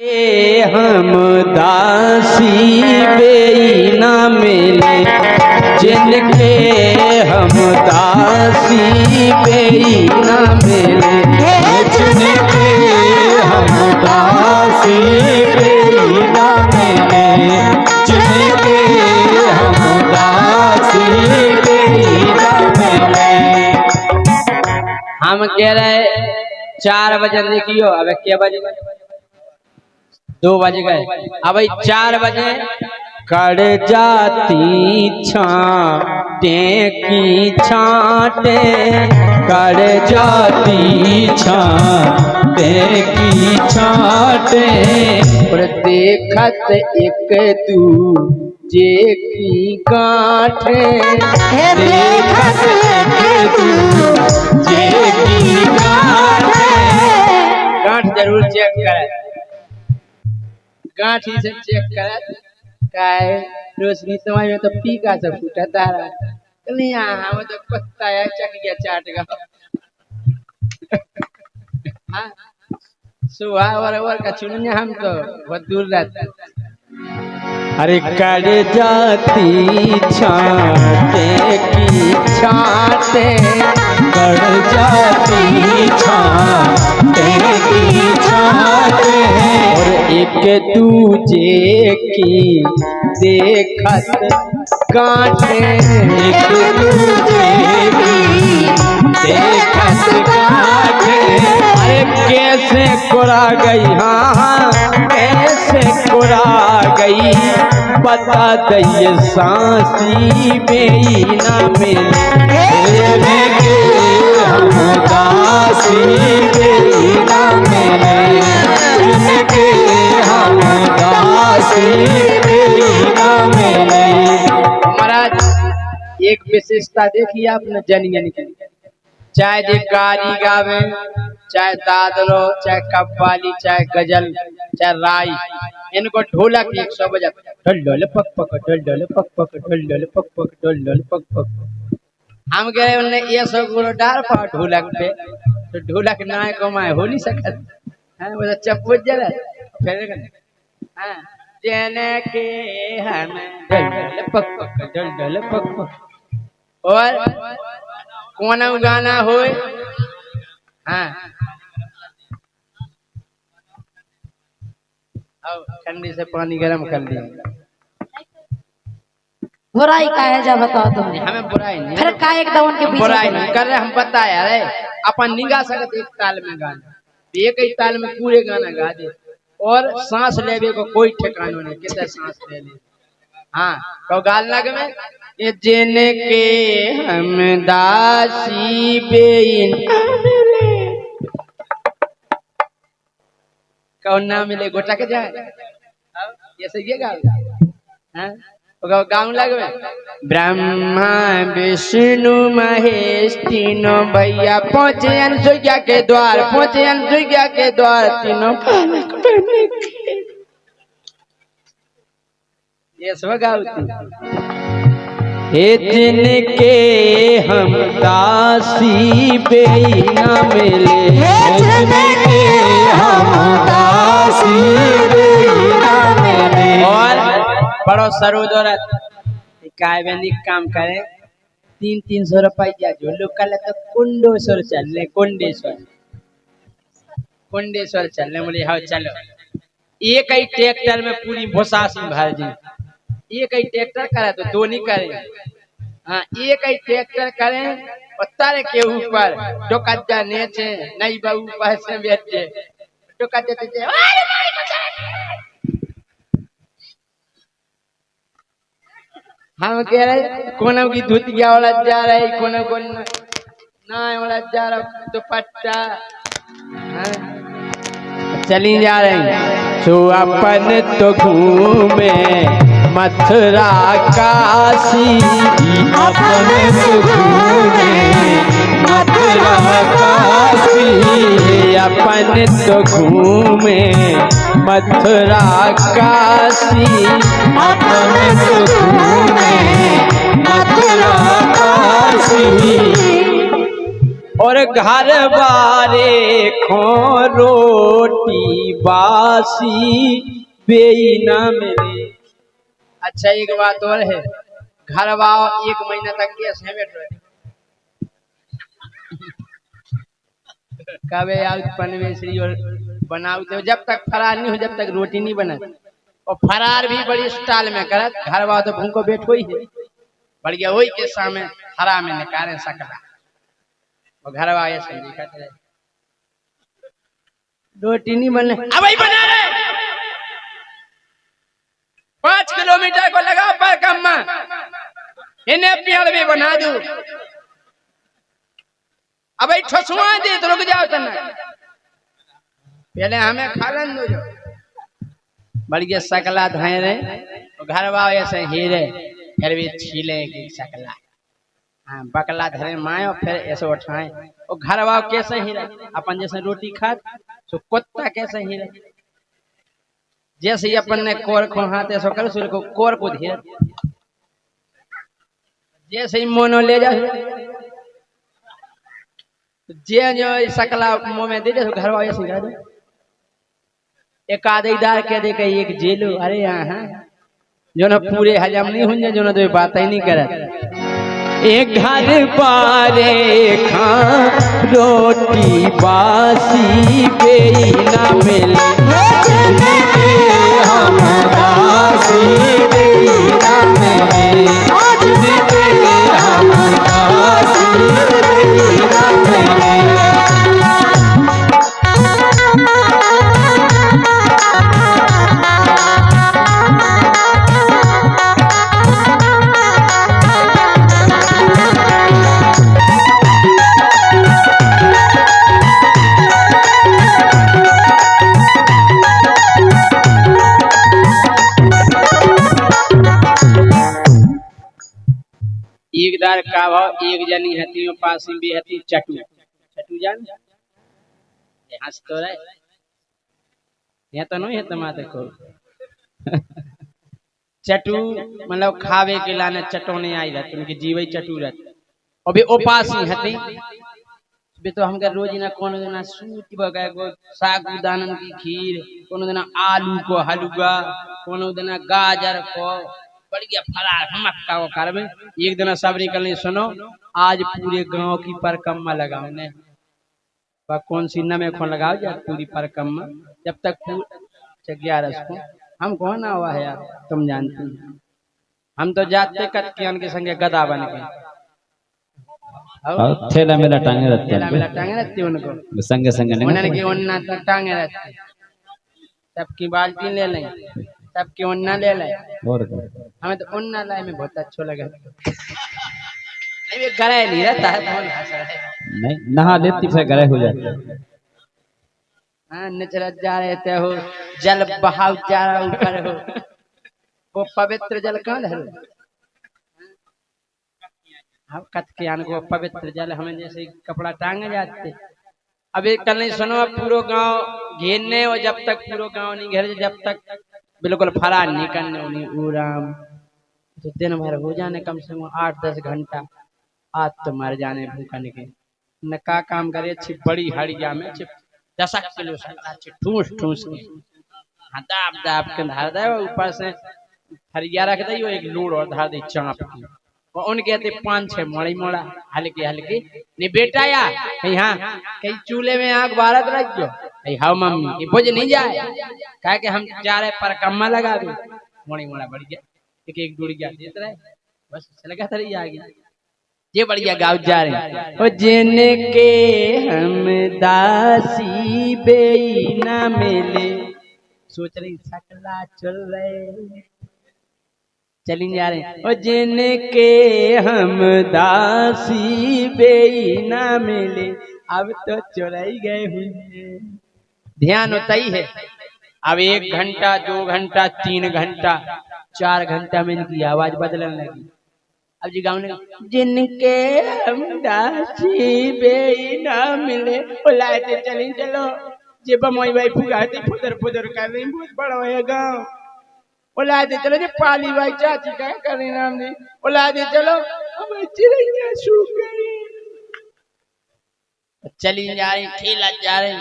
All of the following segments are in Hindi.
हम दासी बेई ना मिले जिनके हम दासी बेई ना मिले जिनके हम दासी बेई ना मिले जिनके हम दासी बेई ना मिले। हम कह रहे 4 बजे देखियो अब क्या बजे 2 बज गए अब 4 बजे कर जाती छाटे की छाटे कर जाती छाटे की छाटे और देखत एक दूजे की गांठे देखत एक दूजे की गांठे। गांठ जरूर चेक करे गांठ ही से चेक करे काय रोशनी समय में तो फीका सब फूटा तारा नहीं हम तो कुत्ता है चक गया चाट का हां सुहा और का चुनिया हम तो बहुत दूर रहते अरे कर जाती छाटे की छाटे कर जाती छाटे की छाटे और एक दूजे की देखत गांठे एक दूजे की देखत गांठे। अरे कैसे कुरा गई हाँ कैसे कुरा गई बता दइए सांसी बेई ना मिले जिनके हम दासी बेई ना मिले जिनके हम दासी बेई ना मिले। महाराज एक विशेषता देखी आपने जनियन की चाहे जे गाड़ी गावे चाहे दादलो चाहे कव्वाली चाहे गजल चाहे राई इनको ढोलक 100 बजा ढोल ढोल पक पक ढोल ढोल पक पक ढोल ढोल पक पक ढोल ढोल पक पक। हम कह रहे उन्हें ये सब गुरु डाल पा ढोलक पे तो ढोलक ना कमाए हो नहीं सकत है वो चप्पू जरा फिर हां जने के हम ढोल ढोल पक पक ढोल ढोल पक पक। और कौन गाना होए हाँ ठंडी से पानी गरम कर लिया बुराई का है जब बताओ तुम हमें बुराई नहीं फिर का एकदम उनके पीछे बुराई नहीं कर रहे हम पता है अरे अपन नहीं गा सकते एक ताल में गाना एक ही ताल में पूरे गाना गा दे और सांस लेवे को कोई ठिकाना नहीं कितने सांस ले ले हाँ तो गाल लग में ये जिनके हम दासी बेईन कौन ना मिले गोटा के जाए ये सही है गाँव गाँव लगे ब्रह्मा विष्णु महेश तीनों भैया पहुंचे अनसुईया के द्वार पहुंचे अनसुईया के द्वार तीनों ये सब गाँव जिनके हम दासी बेई ना मिले जिनके हम दासी बेई ना मिले। और बड़ो सरोदर काय बंदी काम करे 300 रुपया जो लोकल तो कुंडेश्वर चल कुंडेश्वर चलने बोले हाँ चलो एक ही ट्रैक्टर में पूरी भोसासी भर जी एक ही ट्रैक्टर करे तो 2 नहीं करे हाँ एक ही ट्रैक्टर करें और तारे के ऊपर टोकजा नेचे नहीं बाबू पैसे बैठे टोकजा देते हम कह रहे कोनो की धुतिया वाला जा रहा है कोनो को ना वाला जा रहा दुपट्टा चली जा रही सो अपन तो घूमे मथुरा काशी अपन तो घूमे मथुरा काशी अपन तो घूमे मथुरा काशी अपन तो घूमे मथुरा काशी। और घर बारे खो रोटी बासी बेई ना मिले। अच्छा एक बात और है, घर वाओ 1 महीना तक गैस है बैठ रहे कबे आउट पनवेसरी और बनाऊ तो जब तक फरार नहीं हो जब तक रोटी नहीं बना। और फरार भी बड़ी स्टाइल में करत, घर वाओ तो भूखो बैठो ही है बढ़िया वही के सामने हरा में निकाले सकला और घर वाओ ऐसे दिखत रहे रोटी नहीं बनने अब ही बना रहे 5 किलोमीटर को लगा पर कम इन्हें पेड़ भी बना दू अब ठसुआ दे तो रुक जाओ तना पहले हमें खालन दो जो बढ़िया सकला धाए रहे घर वाओ ऐसे हीरे फिर भी छीलेगी सकला। हाँ बकला धरे मायो फिर ऐसे उठाए और घर वाओ कैसे हीरे अपन जैसे रोटी खात तो कुत्ता कैसे हीरे जैसे ही अपन ने कोर को हाथ ऐसा कर सूर्य को कोर को धीरे जैसे ही मोनो ले जा जे जो सकला मुंह में दे दे तो घर वाले ऐसे कर दे एक आधेदार कह दे कि एक जेलो अरे यहाँ जो ना पूरे हजम नहीं होंगे जो ना तो बात ही नहीं करे। एक घर पारे खा रोटी बासी बेई ना मिले हम दासी बेई ना मिले हम दासी बेई ना मिले। एक दार का भाव एक जनी हती पास में भी हती चटू चटू जान हंस तो रहे यहाँ तो नहीं है तुम्हारे को चटू मतलब खावे के लाने चटोने आई रहती उनकी जीवे चटू रहती अभी उपासी हती बे तो हमका रोज ना कौन देना सूत बगा को सागू दानन की खीर कौन देना आलू को हलवा कौन देना गाजर को बढ़िया फरार मक्का को करबे एक दिन सब निकलने सुनो आज पूरे गांव की परिक्रमा लगाओ ने कौन सी न में खोन लगाओ या पूरी परिक्रमा जब तक 11 को हम कौन हुआ है यार तुम जानती हम तो जाते कटकियान के संगे गदा बन के थैला मेला टांगे रहते उनको संगे संगे उन्होंने की उन्ना टांगे रहते सबकी बाल्टी ले लें सबकी उन्ना ले लें और हमें तो उन्ना लाए में बहुत अच्छा लगा नहीं गरे नहीं रहता है नहीं नहा लेती फिर गरे हो जाते। हाँ नचरत जा रहे थे हो जल बहाव जा रहा ऊपर हो वो पवित्र जल कहाँ है हम कतकियान को पवित्र जल हमें जैसे कपड़ा टांगे जाते अभी कल नहीं सुनो पूरा गांव घेरने और जब तक पूरा गांव नहीं घेर जब तक बिल्कुल फरार नहीं करने उन्हीं उराम तो दिन भर हो जाने कम से कम 8-10 घंटा आज तो मर जाने भूखने के न का काम करे अच्छी बड़ी हड़िया में 10 किलो ठूस ठूस के हाँ दाब दाब के धार दे ऊपर से हरिया रख दे एक लूड़ और धार दे चाँप की और उनके 5-6 मड़ी मोड़ा हल्के हल्के नहीं बेटा या हाँ कहीं चूल्हे में आग बारत रख दो हाँ मम्मी ये बुझ नहीं जाए कहा कि हम जा रहे परिक्रमा लगा दो मोड़ी मोड़ा बढ़ गया एक डूड़ गया देते रहे बस लगा था रही आगे ये बढ़िया गाँव जा रहे हैं जिनके हम दासी बेई ना मिले सोच रही सकला चल रहे चली जा रहे हैं और जिनके हम दासी बेई ना मिले अब तो चुराई गए हुए ध्यान होता ही है अब 1 घंटा 2 घंटा 3 घंटा 4 घंटा में इनकी आवाज बदलने लगी अब जी गाँव ने जिनके हम दासी बेई ना मिले बुलाते चली चलो जे बमोई भाई फुगाते फुदर फुदर कर रही बहुत बड़ा है गाँव बुलाते चलो जी पाली भाई चाची क्या कर रही नाम दी बुलाते चलो अब चिड़िया सूख गई चली जा रही ठेला जा रही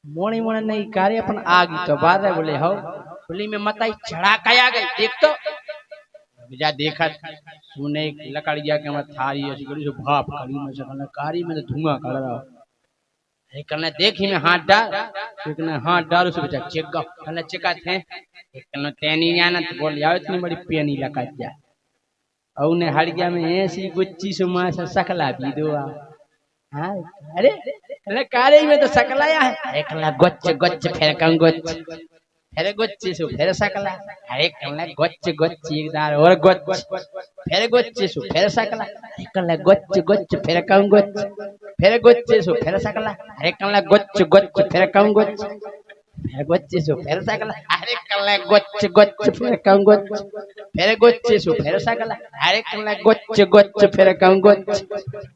मोड़ी मोड़ी नहीं कार्य अपन आगी तो बात है बोले हो बोली में मताई चढ़ा कया गई देख तो जा देखा सुने लकड़िया के मत थारी ऐसी करी जो भाप करी में सकल कारी में तो धुआं कर रहा है कल देखी में हाथ डाल लेकिन हाथ डाल उसे बेचा चेक कल चेका थे कल तेनी जाना तो बोल जाओ इतनी बड़ी पेनी लगा जाए और उन्हें हड़िया में ऐसी गुच्ची से मां से सकला भी दो हाँ अरे कारे में तो सकलाया है अरे कल गोच्च गोच्च फिर कम गोच्च फिर गोच्ची सु फिर सकला अरे कल गोच्च गोच्ची एक दार और गोच्च फिर गोच्ची सु फिर सकला अरे कल गोच्च गोच्च फिर कम गोच्च फिर गोच्ची सु फिर सकला अरे कल गोच्च गोच्च फिर कम गोच्च फिर गोच्ची सु फिर सकला अरे कल गोच्च गोच्च फिर कम गोच्च फिर गोच्ची सु फिर सकला अरे कल गोच्च गोच्च फिर कम गोच्च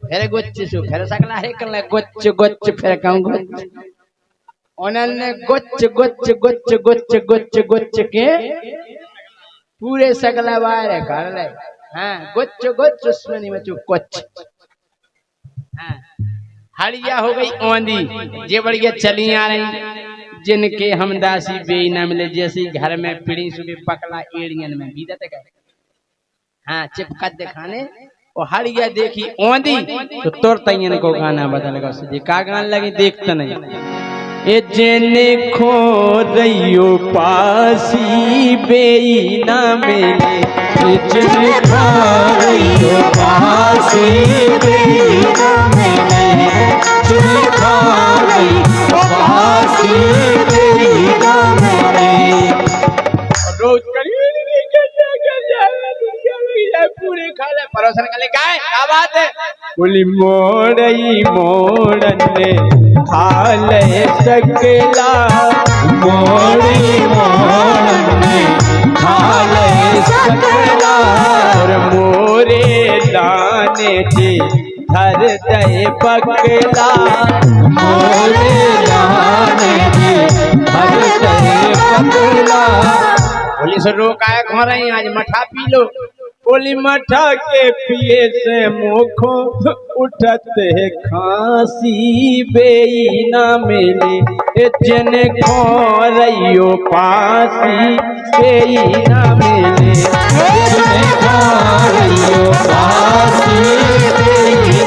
फिर गोच्ची सु फिर सकला अरे कल गोच्च गोच्च फिर कम गोच्च उन्होंने गोच्च गोच्च गोच्च गोच्च गोच्च गोच्च के पूरे सकला बाहर कर ले हाँ गोच्च गोच्च उसमें में चुप गोच्च हाँ हड़िया हो गई औंधी जे बढ़िया चली आ रही जिनके हम दासी बेई ना मिले जैसी घर में पीढ़ी सुबह पकड़ा एड़ियन में बीतते गए हाँ चिपका दिखाने और हड़िया देखी औंधी तो तुरंत इनको गाना बदलेगा उससे का गाना लगी देखते नहीं ए जेने खो रहियो पासी बेई ना मिले जेने खो रहियो पासी बेई ना मिले जेने खो रहियो पासी बेई ना मिले रोज पूरे खा ले परोसन का ले क्या बात है बोली मोड़ई मोड़न ने खा ले सकला मोड़ी मोड़न ने खा ले सकला और मोरे दाने से धर दे पकला मोरे दाने से धर दे पकला बोली से रोक आया घर आई आज मठा पी लो बोली मठा के पिए से मुखो उठते खांसी बेई ना मिले जन खो रहियो पासी बेई ना मिले जन खो रहियो पासी बेई